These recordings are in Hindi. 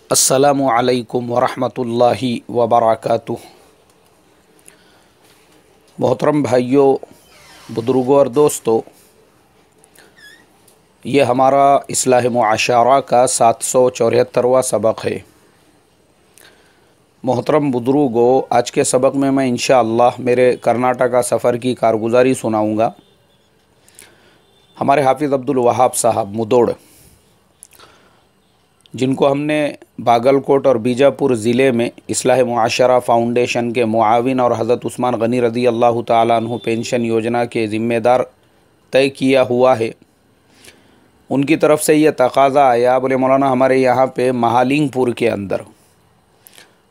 अस्सलामु अलैकुम वरहमतुल्लाहि वबरकातुह। मोहतरम भाइयों, बुजुर्गों और दोस्तों, ये हमारा इस्लाह मुआशरा का 774वां सबक है। मोहतरम बुजुर्गों, आज के सबक में मैं इंशाअल्लाह मेरे कर्नाटका सफ़र की कारगुजारी सुनाऊंगा। हमारे हाफिज़ अब्दुल वहाब साहब मुदोड़, जिनको हमने बागलकोट और बीजापुर ज़िले में इस्लाह मुआशरा फ़ाउंडेशन के मुआविन और हज़रत उस्मान गनी रज़ी अल्लाह ताला अन्हु पेंशन योजना के ज़िम्मेदार तय किया हुआ है, उनकी तरफ से ये तकाज़ा आया, बोले मौलाना हमारे यहाँ पे महालिंगपुर के अंदर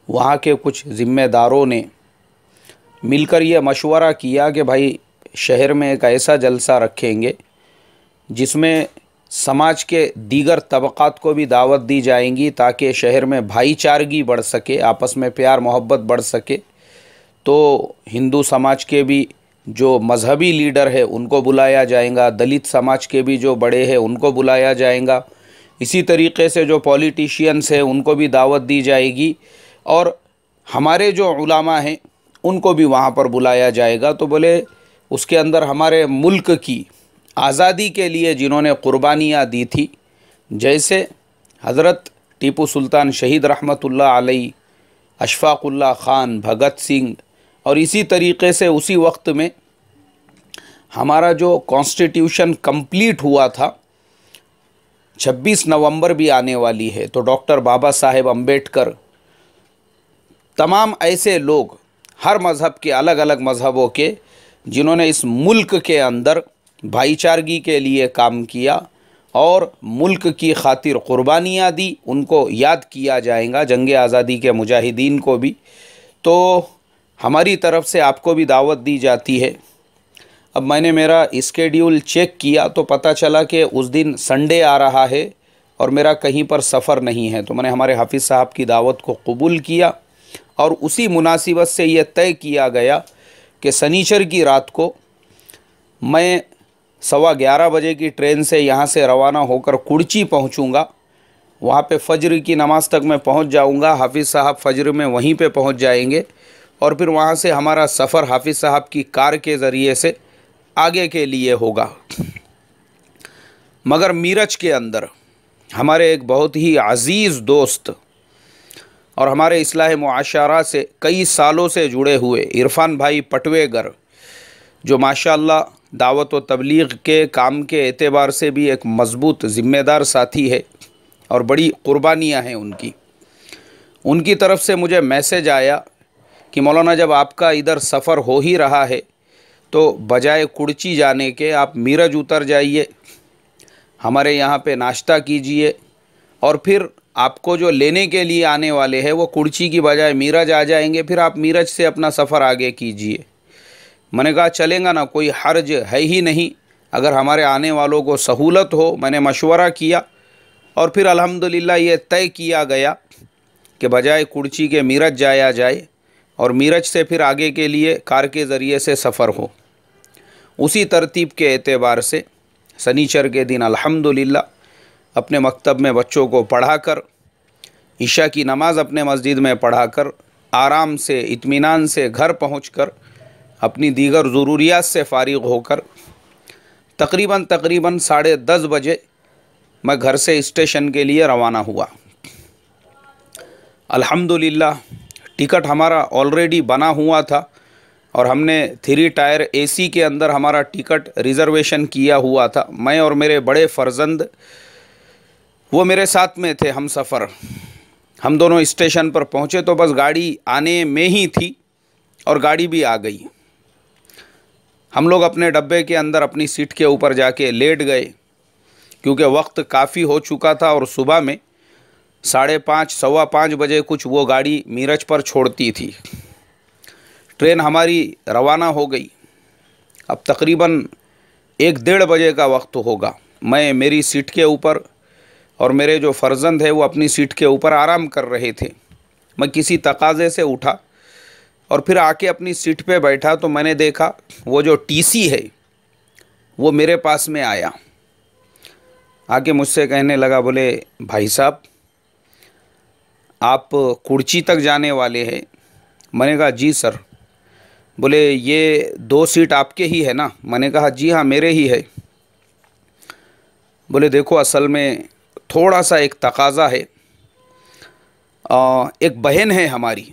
वहाँ के कुछ ज़िम्मेदारों ने मिलकर ये मशवरा किया कि भाई शहर में एक ऐसा जलसा रखेंगे जिसमें समाज के दीगर तबक़ात को भी दावत दी जाएंगी ताकि शहर में भाईचारगी बढ़ सके, आपस में प्यार मोहब्बत बढ़ सके। तो हिंदू समाज के भी जो मज़हबी लीडर है उनको बुलाया जाएगा, दलित समाज के भी जो बड़े हैं उनको बुलाया जाएगा, इसी तरीक़े से जो पॉलिटिशियंस हैं उनको भी दावत दी जाएगी और हमारे जो उलामा हैं उनको भी वहाँ पर बुलाया जाएगा। तो बोले उसके अंदर हमारे मुल्क की आज़ादी के लिए जिन्होंने क़ुरबानियाँ दी थी, जैसे हज़रत टीपू सुल्तान शहीद रहमतुल्लाह अलैह, अशफ़ाक़ुल्लाह ख़ान, भगत सिंह, और इसी तरीक़े से उसी वक्त में हमारा जो कॉन्स्टिट्यूशन कंप्लीट हुआ था, 26 नवंबर भी आने वाली है, तो डॉक्टर बाबा साहेब अम्बेडकर, तमाम ऐसे लोग हर मज़हब के, अलग अलग मज़हबों के, जिन्होंने इस मुल्क के अंदर भाईचारगी के लिए काम किया और मुल्क की खातिर क़ुरबानियाँ दी, उनको याद किया जाएगा, जंग आज़ादी के मुजाहिदीन को भी। तो हमारी तरफ से आपको भी दावत दी जाती है। अब मैंने मेरा स्केड्यूल चेक किया तो पता चला कि उस दिन संडे आ रहा है और मेरा कहीं पर सफ़र नहीं है, तो मैंने हमारे हाफिज़ साहब की दावत को कबूल किया और उसी मुनासिबत से ये तय किया गया कि शनिचर की रात को मैं 11:15 बजे की ट्रेन से यहाँ से रवाना होकर कुर्ची पहुँचूँगा। वहाँ पे फ़ज्र की नमाज़ तक मैं पहुँच जाऊँगा, हाफिज़ साहब फ़ज्र में वहीं पे पहुँच जाएंगे और फिर वहाँ से हमारा सफ़र हाफिज़ साहब की कार के ज़रिए से आगे के लिए होगा। मगर मीरज के अंदर हमारे एक बहुत ही अज़ीज़ दोस्त और हमारे इस्लाह मुआशरा से कई सालों से जुड़े हुए इरफान भाई पटवेगर, जो माशाअल्लाह दावत व तबलीग के काम के एतबार से भी एक मज़बूत ज़िम्मेदार साथी है और बड़ी क़ुरबानियाँ हैं उनकी तरफ से मुझे मैसेज आया कि मौलाना जब आपका इधर सफ़र हो ही रहा है तो बजाय कुर्ची जाने के आप मीरज उतर जाइए, हमारे यहाँ पे नाश्ता कीजिए और फिर आपको जो लेने के लिए आने वाले हैं वो कुर्ची की बजाय मीरज आ जाएंगे, फिर आप मीरज से अपना सफ़र आगे कीजिए। मैंने कहा चलेगा ना, कोई हर्ज है ही नहीं, अगर हमारे आने वालों को सहूलत हो। मैंने मशवरा किया और फिर अल्हम्दुलिल्लाह ये तय किया गया कि बजाय कुर्ची के मीरज जाया जाए और मीरज से फिर आगे के लिए कार के ज़रिए से सफ़र हो। उसी तरतीब के एतबार से शनिचर के दिन अल्हम्दुलिल्लाह अपने मकतब में बच्चों को पढ़ाकर, इशा की नमाज़ अपने मस्जिद में पढ़ाकर, आराम से इत्मीनान से घर पहुँचकर अपनी दीगर ज़रूरियात से फ़ारिग़ होकर तकरीबन 10:30 बजे मैं घर से स्टेशन के लिए रवाना हुआ। अल्हम्दुलिल्लाह टिकट हमारा ऑलरेडी बना हुआ था और हमने 3 टायर AC के अंदर हमारा टिकट रिज़र्वेशन किया हुआ था। मैं और मेरे बड़े फ़र्जंद वो मेरे साथ में थे, हम सफ़र। हम दोनों स्टेशन पर पहुँचे तो बस गाड़ी आने में ही थी और गाड़ी भी आ गई। हम लोग अपने डब्बे के अंदर अपनी सीट के ऊपर जाके लेट गए क्योंकि वक्त काफ़ी हो चुका था और सुबह में 5:30 सवा 5 बजे कुछ वो गाड़ी मीरज पर छोड़ती थी। ट्रेन हमारी रवाना हो गई। अब तकरीबन 1-1:30 बजे का वक्त होगा। मैं मेरी सीट के ऊपर और मेरे जो फ़र्जंद है वो अपनी सीट के ऊपर आराम कर रहे थे। मैं किसी तकाज़े से उठा और फिर आके अपनी सीट पे बैठा तो मैंने देखा वो जो TC है वो मेरे पास में आया। आके मुझसे कहने लगा, बोले भाई साहब आप कुर्ची तक जाने वाले हैं? मैंने कहा जी सर। बोले ये 2 सीट आपके ही है ना? मैंने कहा जी हाँ मेरे ही है। बोले देखो असल में थोड़ा सा एक तकाज़ा है। एक बहन है हमारी,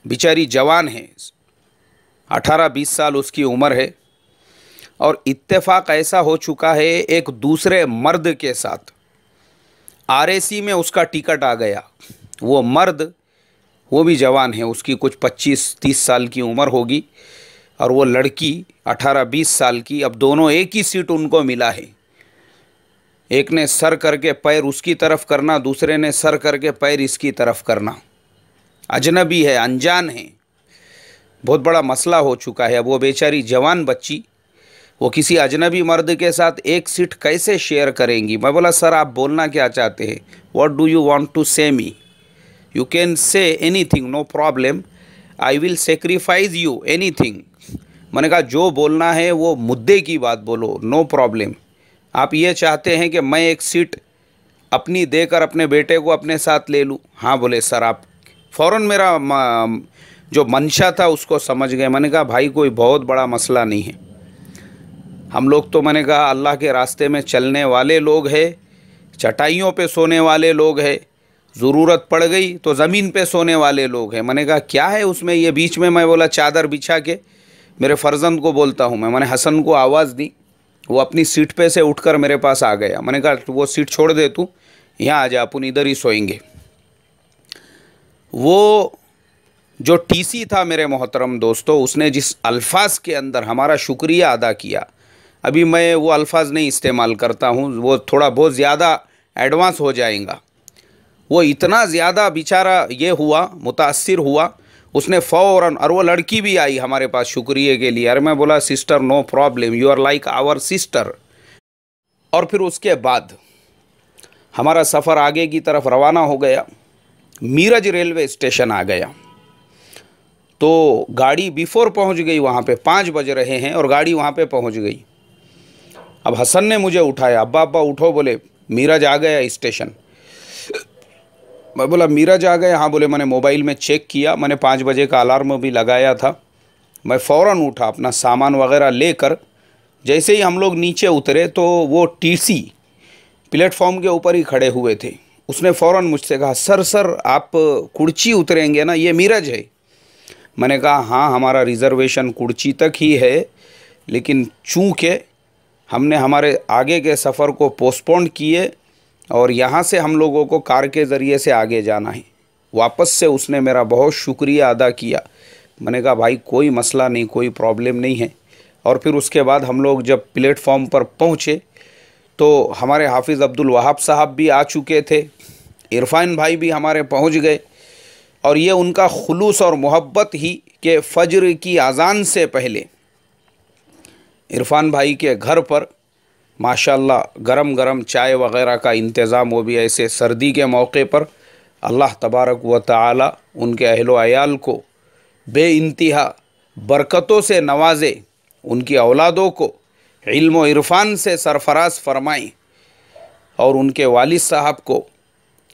बेचारी जवान है, 18-20 साल उसकी उम्र है, और इत्तेफाक ऐसा हो चुका है एक दूसरे मर्द के साथ आरएसी में उसका टिकट आ गया। वो मर्द, वो भी जवान है, उसकी कुछ 25-30 साल की उम्र होगी, और वो लड़की 18-20 साल की। अब दोनों एक ही सीट उनको मिला है। एक ने सर करके पैर उसकी तरफ करना, दूसरे ने सर करके पैर इसकी तरफ करना। अजनबी है, अनजान है, बहुत बड़ा मसला हो चुका है। अब वो बेचारी जवान बच्ची वो किसी अजनबी मर्द के साथ एक सीट कैसे शेयर करेंगी? मैं बोला सर आप बोलना क्या चाहते हैं? What do you want to say me? You can say anything, no problem, I will sacrifice you anything. मैंने कहा जो बोलना है वो मुद्दे की बात बोलो, नो प्रॉब्लम। आप ये चाहते हैं कि मैं एक सीट अपनी देकर अपने बेटे को अपने साथ ले लूँ? हाँ बोले सर आप फ़ौरन मेरा जो मंशा था उसको समझ गए। मैंने कहा भाई कोई बहुत बड़ा मसला नहीं है, हम लोग तो मैंने कहा अल्लाह के रास्ते में चलने वाले लोग हैं, चटाइयों पे सोने वाले लोग हैं, ज़रूरत पड़ गई तो ज़मीन पे सोने वाले लोग हैं। मैंने कहा क्या है उसमें ये बीच में? मैं बोला चादर बिछा के मेरे फर्जंद को बोलता हूँ मैंने हसन को आवाज़ दी, वो अपनी सीट पे से उठकर मेरे पास आ गया। मैंने कहा वो सीट छोड़ दे, तू यहाँ आ जा, अपन इधर ही सोएंगे। वो जो टीसी था मेरे मोहतरम दोस्तों, उसने जिस अल्फाज के अंदर हमारा शुक्रिया अदा किया, अभी मैं वो अल्फाज नहीं इस्तेमाल करता हूँ, वो थोड़ा बहुत ज़्यादा एडवांस हो जाएगा। वो इतना ज़्यादा बेचारा ये हुआ, मुतासिर हुआ, उसने फ़ौरन, और वो लड़की भी आई हमारे पास शुक्रिया के लिए। अरे मैं बोला sister no problem, you are like our sister. और फिर उसके बाद हमारा सफ़र आगे की तरफ रवाना हो गया। मीरज रेलवे स्टेशन आ गया तो गाड़ी बिफोर पहुंच गई वहाँ पे, 5 बज रहे हैं और गाड़ी वहाँ पे पहुँच गई। अब हसन ने मुझे उठाया, अब्बा अब्बा उठो, बोले मीरज आ गया स्टेशन। मैं बोला मीरज आ गया? हाँ। बोले मैंने मोबाइल में चेक किया, मैंने 5 बजे का अलार्म भी लगाया था। मैं फ़ौरन उठा, अपना सामान वगैरह लेकर जैसे ही हम लोग नीचे उतरे तो वो टीसी प्लेटफॉर्म के ऊपर ही खड़े हुए थे। उसने फ़ौरन मुझसे कहा सर सर आप कुर्ची उतरेंगे ना, ये मीरज है? मैंने कहा हाँ हमारा रिज़र्वेशन कुर्ची तक ही है, लेकिन चूँकि हमने हमारे आगे के सफ़र को पोस्टपोन किए और यहाँ से हम लोगों को कार के ज़रिए से आगे जाना है। वापस से उसने मेरा बहुत शुक्रिया अदा किया। मैंने कहा भाई कोई मसला नहीं, कोई प्रॉब्लम नहीं है। और फिर उसके बाद हम लोग जब प्लेटफॉर्म पर पहुँचे तो हमारे हाफिज़ अब्दुल वहाब साहब भी आ चुके थे, इरफान भाई भी हमारे पहुँच गए, और ये उनका खुलूस और मोहब्बत ही कि फ़ज्र की अज़ान से पहले इरफान भाई के घर पर माशाल्लाह गरम गरम चाय वग़ैरह का इंतज़ाम, वो भी ऐसे सर्दी के मौके पर। अल्लाह तबारक व तआला उनके अहलो अयाल को बेइंतहा बरकतों से नवाजे, उनकी औलादों को इल्म व इरफान से सरफराज फरमाएँ, और उनके वालिद साहब को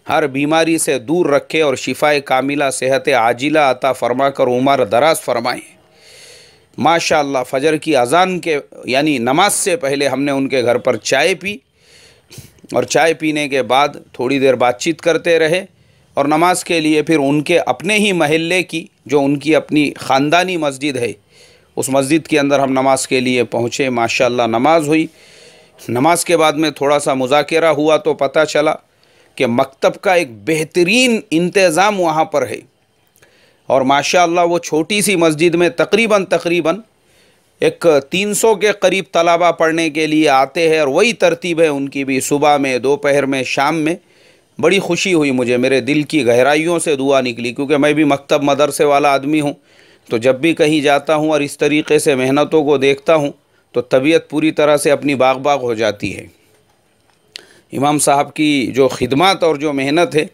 हर बीमारी से दूर रखे और शिफाए कामिला सेहत आजिला अता फरमा कर उम्र दराज फरमाएँ। माशाअल्लाह फ़जर की अज़ान के यानी नमाज से पहले हमने उनके घर पर चाय पी, और चाय पीने के बाद थोड़ी देर बातचीत करते रहे, और नमाज के लिए फिर उनके अपने ही महल्ले की जो उनकी अपनी ख़ानदानी मस्जिद है, उस मस्जिद के अंदर हम नमाज के लिए पहुँचे। माशाअल्लाह नमाज हुई। नमाज के बाद में थोड़ा सा मुज़ाकरा हुआ तो पता चला कि मकतब का एक बेहतरीन इंतज़ाम वहाँ पर है, और माशाअल्लाह वो छोटी सी मस्जिद में तकरीबन एक 300 के करीब तलबा पढ़ने के लिए आते हैं, और वही तरतीब है उनकी भी, सुबह में, दोपहर में, शाम में। बड़ी खुशी हुई मुझे, मेरे दिल की गहराइयों से दुआ निकली, क्योंकि मैं भी मकतब मदरसे वाला आदमी हूँ, तो जब भी कहीं जाता हूँ और इस तरीक़े से मेहनतों को देखता हूँ तो तबीयत पूरी तरह से अपनी बाग बाग हो जाती है। इमाम साहब की जो खिदमत और जो मेहनत है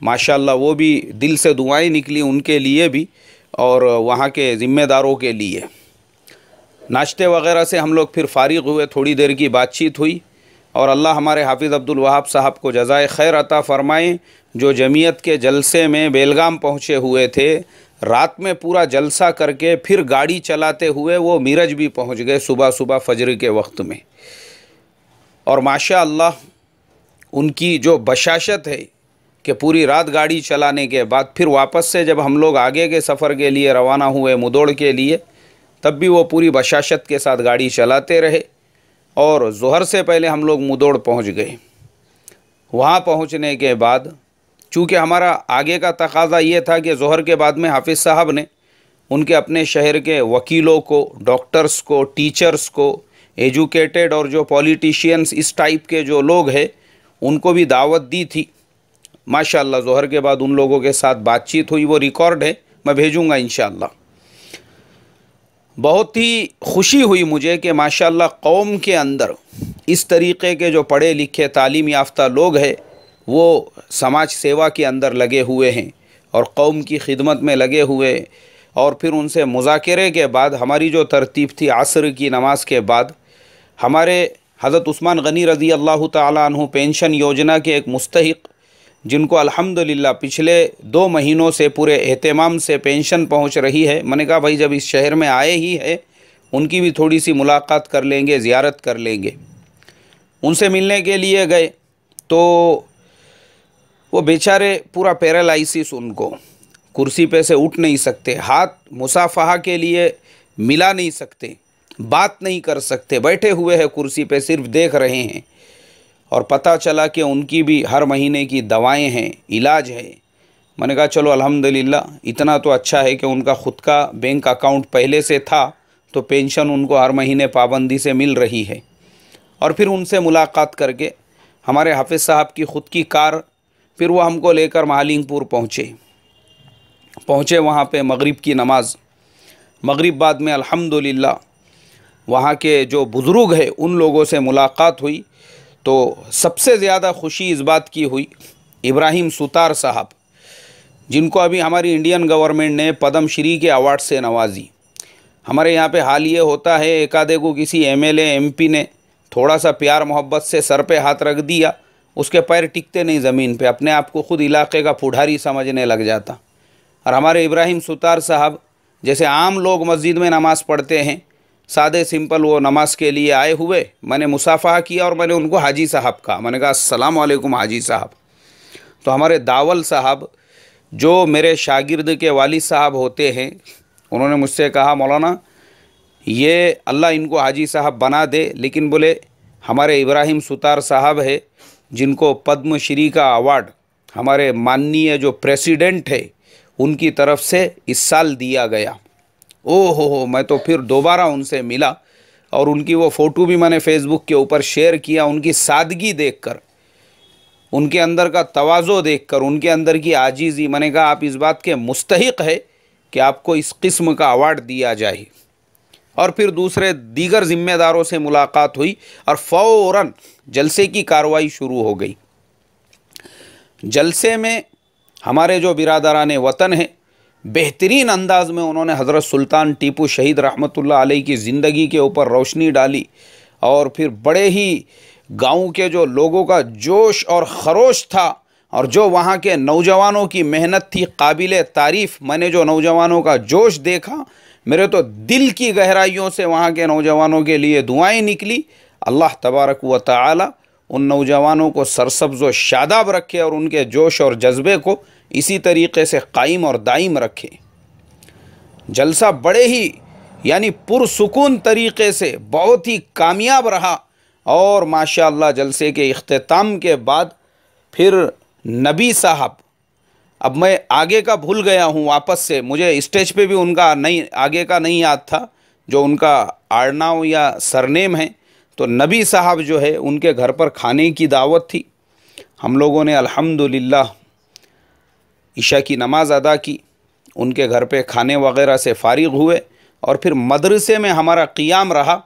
माशाअल्लाह, वो भी दिल से दुआएं निकली उनके लिए भी और वहाँ के ज़िम्मेदारों के लिए। नाश्ते वगैरह से हम लोग फिर फ़ारिग हुए, थोड़ी देर की बातचीत हुई, और अल्लाह हमारे हाफिज़ अब्दुल वहाब साहब को जज़ाए खैर अता फ़रमाए, जो जमीयत के जलसे में बेलगाम पहुँचे हुए थे, रात में पूरा जलसा करके फिर गाड़ी चलाते हुए वो मीरज भी पहुँच गए सुबह सुबह फजर के वक्त में। और माशा अल्लाह उनकी जो बशाशत है कि पूरी रात गाड़ी चलाने के बाद फिर वापस से जब हम लोग आगे के सफ़र के लिए रवाना हुए मुदोड़ के लिए, तब भी वो पूरी बशाशत के साथ गाड़ी चलाते रहे और ज़ोहर से पहले हम लोग मुदोड़ पहुंच गए। वहाँ पहुंचने के बाद चूँकि हमारा आगे का तकाज़ा ये था कि ज़ोहर के बाद में हाफिज़ साहब ने उनके अपने शहर के वकीलों को, डॉक्टर्स को, टीचर्स को, एजुकेटेड और जो पॉलिटिशियंस इस टाइप के जो लोग हैं उनको भी दावत दी थी। माशाअल्लाह ज़ोहर के बाद उन लोगों के साथ बातचीत हुई, वो रिकॉर्ड है, मैं भेजूँगा इंशाअल्लाह। बहुत ही खुशी हुई मुझे कि माशाअल्लाह कौम के अंदर इस तरीक़े के जो पढ़े लिखे तालीम याफ्ता लोग हैं वो समाज सेवा के अंदर लगे हुए हैं और कौम की खिदमत में लगे हुए। और फिर उनसे मुज़ाकरे के बाद हमारी जो तरतीब थी असर की नमाज के बाद, हमारे हज़रत उस्मान गनी रज़ी अल्लाह ताला अन्हु पेंशन योजना के एक मुस्तहिक, जिनको अल्हम्दुलिल्लाह पिछले 2 महीनों से पूरे एहतमाम से पेंशन पहुंच रही है, मैंने कहा भाई जब इस शहर में आए ही है उनकी भी थोड़ी सी मुलाकात कर लेंगे, ज़ियारत कर लेंगे। उनसे मिलने के लिए गए तो वो बेचारे पूरा पैरालाइसिस, उनको कुर्सी पे से उठ नहीं सकते, हाथ मुसाफहा के लिए मिला नहीं सकते, बात नहीं कर सकते, बैठे हुए हैं कुर्सी पे, सिर्फ देख रहे हैं। और पता चला कि उनकी भी हर महीने की दवाएं हैं, इलाज है। मैंने कहा चलो अल्हम्दुलिल्लाह, इतना तो अच्छा है कि उनका ख़ुद का बैंक अकाउंट पहले से था तो पेंशन उनको हर महीने पाबंदी से मिल रही है। और फिर उनसे मुलाकात करके हमारे हाफिज़ साहब की ख़ुद की कार, फिर वो हमको लेकर महालिंगपुर पहुँचे। वहाँ पे मगरिब की नमाज, मगरिब बाद में अल्हम्दुलिल्लाह वहाँ के जो बुज़ुर्ग हैं उन लोगों से मुलाकात हुई। तो सबसे ज़्यादा खुशी इस बात की हुई, इब्राहिम सुतार साहब, जिनको अभी हमारी इंडियन गवर्नमेंट ने पद्म श्री के अवार्ड से नवाजी। हमारे यहाँ पे हाल ये होता है, एक आधे को किसी एमएलए एमपी ने थोड़ा सा प्यार मोहब्बत से सर पे हाथ रख दिया, उसके पैर टिकते नहीं ज़मीन पे, अपने आप को ख़ुद इलाके का पुढ़ारी समझने लग जाता। और हमारे इब्राहिम सुतार साहब जैसे आम लोग मस्जिद में नमाज़ पढ़ते हैं, सादे सिंपल वो नमाज के लिए आए हुए, मैंने मुसाफा किया और मैंने उनको हाजी साहब कहा। मैंने कहा अस्सलाम वालेकुम हाजी साहब। तो हमारे दावल साहब जो मेरे शागिर्द के वालिद साहब होते हैं, उन्होंने मुझसे कहा मौलाना ये अल्लाह इनको हाजी साहब बना दे, लेकिन बोले हमारे इब्राहिम सुतार साहब है जिनको पद्म श्री का अवार्ड हमारे माननीय जो प्रेसिडेंट है उनकी तरफ से इस साल दिया गया। ओहो, मैं तो फिर दोबारा उनसे मिला और उनकी वो फ़ोटो भी मैंने फ़ेसबुक के ऊपर शेयर किया। उनकी सादगी देखकर, उनके अंदर का तवाज़ो देखकर, उनके अंदर की आजीज़ी, मैंने कहा आप इस बात के मुस्तहिक़ है कि आपको इस किस्म का अवार्ड दिया जाए। और फिर दूसरे दीगर ज़िम्मेदारों से मुलाकात हुई और फ़ौरन जलसे की कार्रवाई शुरू हो गई। जलसे में हमारे जो बिरादरान वतन हैं, बेहतरीन अंदाज में उन्होंने हज़रत सुल्तान टीपू शहीद रहमतुल्लाह अलैह की ज़िंदगी के ऊपर रोशनी डाली। और फिर बड़े ही गाँव के जो लोगों का जोश और खरोश था और जो वहाँ के नौजवानों की मेहनत थी काबिल तारीफ़। मैंने जो नौजवानों का जोश देखा, मेरे तो दिल की गहराइयों से वहाँ के नौजवानों के लिए दुआएं निकली। अल्लाह तबारक व तआला उन नौजवानों को सरसब्ज़ व शादाब रखे और उनके जोश और जज्बे को इसी तरीक़े से कायम और दायम रखे। जलसा बड़े ही यानी पुरसुकून तरीक़े से बहुत ही कामयाब रहा। और माशाअल्लाह जलसे के इख्तिताम के बाद फिर नबी साहब, अब मैं आगे का भूल गया हूँ वापस से, मुझे स्टेज पे भी उनका नहीं, आगे का नहीं याद था जो उनका आड़नाव या सरनेम है। तो नबी साहब जो है उनके घर पर खाने की दावत थी। हम लोगों ने अल्हम्दुलिल्लाह इशा की नमाज़ अदा की, उनके घर पे खाने वगैरह से फ़ारिग हुए और फिर मदरसे में हमारा क़ियाम रहा।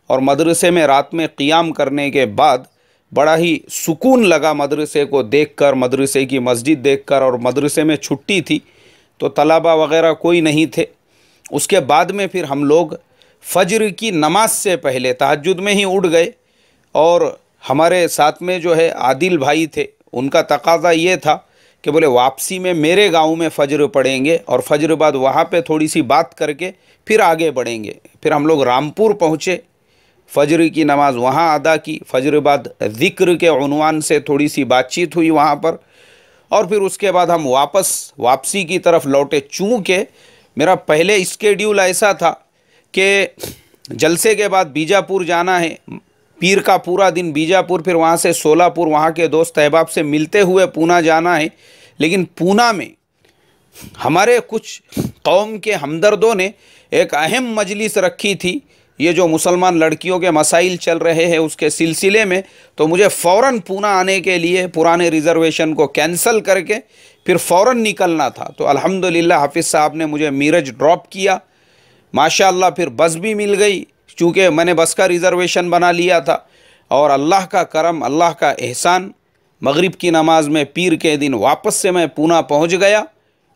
और मदरसे में रात में क़ियाम करने के बाद बड़ा ही सुकून लगा मदरसे को देखकर, मदरसे की मस्जिद देखकर। और मदरसे में छुट्टी थी तो तलबा वगैरह कोई नहीं थे। उसके बाद में फिर हम लोग फ़ज्र की नमाज से पहले तहज्जुद में ही उठ गए और हमारे साथ में जो है आदिल भाई थे, उनका तकाज़ा ये था कि बोले वापसी में मेरे गांव में फ़जर पढ़ेंगे और फ़जर बाद वहाँ पे थोड़ी सी बात करके फिर आगे बढ़ेंगे। फिर हम लोग रामपुर पहुँचे, फ़जर की नमाज़ वहाँ अदा की, फ़जर बाद ज़िक्र के उन्वान से थोड़ी सी बातचीत हुई वहाँ पर, और फिर उसके बाद हम वापसी की तरफ लौटे। चूँकि मेरा पहले स्केड्यूल ऐसा था कि जलसे के बाद बीजापुर जाना है, पीर का पूरा दिन बीजापुर, फिर वहाँ से सोलापुर, वहाँ के दोस्त अहबाब से मिलते हुए पूना जाना है। लेकिन पूना में हमारे कुछ कौम के हमदर्दों ने एक अहम मजलिस रखी थी, ये जो मुसलमान लड़कियों के मसाइल चल रहे हैं उसके सिलसिले में। तो मुझे फ़ौरन पूना आने के लिए पुराने रिज़र्वेशन को कैंसिल करके फिर फ़ौरन निकलना था। तो अल्हम्दुलिल्लाह हाफिज़ साहब ने मुझे मीरज ड्रॉप किया, माशाअल्लाह। फिर बस भी मिल गई, चूँकि मैंने बस का रिज़र्वेशन बना लिया था। और अल्लाह का करम, अल्लाह का एहसान, मगरिब की नमाज में पीर के दिन वापस से मैं पूना पहुँच गया।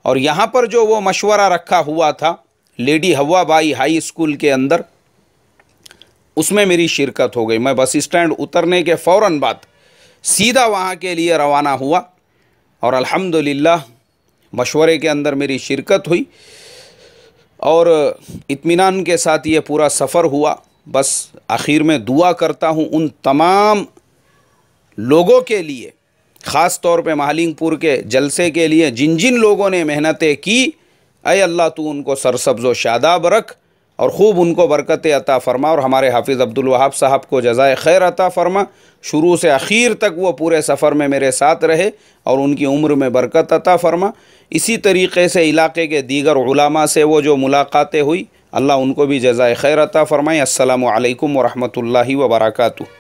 और यहाँ पर जो वो मशवरा रखा हुआ था लेडी हवा बाई हाई स्कूल के अंदर, उसमें मेरी शिरकत हो गई। मैं बस स्टैंड उतरने के फ़ौरन बाद सीधा वहाँ के लिए रवाना हुआ और अल्हम्दुलिल्लाह मशवरे के अंदर मेरी शिरकत हुई और इत्मीनान के साथ ये पूरा सफ़र हुआ। बस आखिर में दुआ करता हूँ उन तमाम लोगों के लिए, ख़ास तौर पे महालिंगपुर के जलसे के लिए जिन जिन लोगों ने मेहनतें की, ऐ अल्लाह तू उनको सरसब्ज़ व शादाब रख और ख़ूब उनको बरकतें अता फ़रमा। और हमारे हाफिज़ अब्दुल वहाब साहब को जज़ाए खैर अता फ़रमा, शुरू से आखिर तक वो पूरे सफ़र में मेरे साथ रहे और उनकी उम्र में बरकत अता फ़रमा। इसी तरीक़े से इलाक़े के दीगर उलमा से वो जो मुलाक़ातें हुई, अल्लाह उनको भी जज़ाए खैर अता फ़रमाए। अस्सलामु अलैकुम व रहमतुल्लाहि व बरकातुहू।